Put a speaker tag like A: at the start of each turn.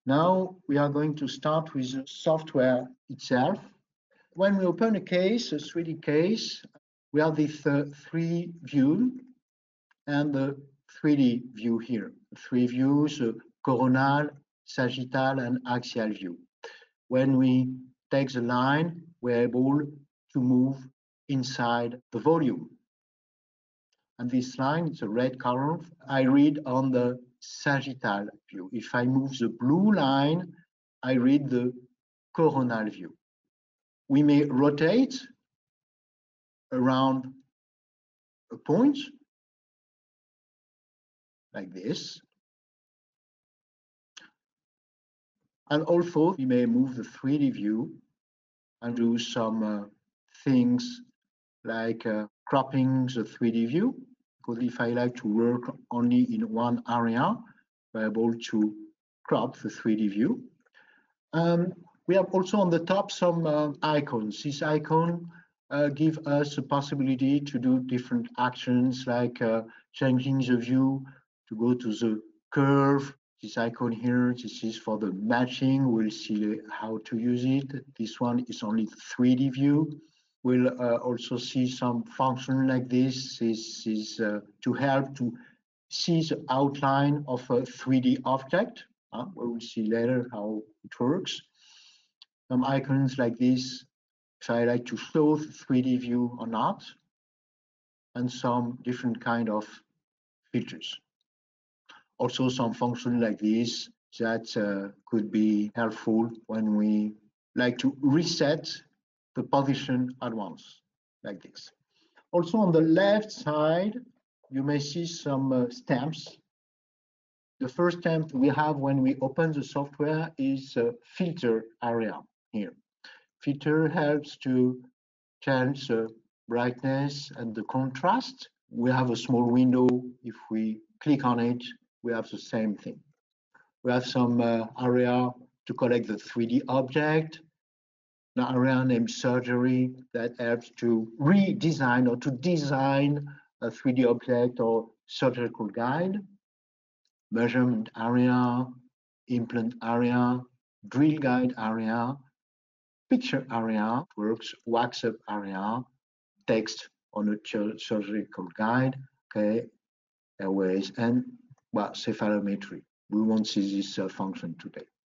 A: Now we are going to start with the software itself. When we open a case, a 3D case, we have this 3 view and the 3D view here. 3 views, coronal, sagittal, and axial view. When we take the line, we're able to move inside the volume. And this line, it's a red color, I read on the sagittal view. If I move the blue line, I read the coronal view. We may rotate around a point like this. And also we may move the 3D view and do some things like cropping the 3D view. Because if I like to work only in one area, we're able to crop the 3D view. We have also on the top some icons. This icon give us a possibility to do different actions like changing the view, to go to the curve. This icon here, this is for the matching. We'll see how to use it. This one is only 3D view. We'll also see some function like this. This is to help to see the outline of a 3D object. We will see later how it works. Some icons like this, if I like to show the 3D view or not, and some different kind of filters. Also some function like this that could be helpful when we like to reset the position at once, like this. Also on the left side, you may see some stamps. The first stamp we have when we open the software is a filter area here. Filter helps to change the brightness and the contrast. We have a small window. If we click on it, we have the same thing. We have some area to collect the 3D object, an area named surgery that helps to redesign or to design a 3D object or surgical guide, measurement area, implant area, drill guide area, picture area, works, wax up area, text on a surgical guide, okay, airways, and well, cephalometry. We won't see this function today.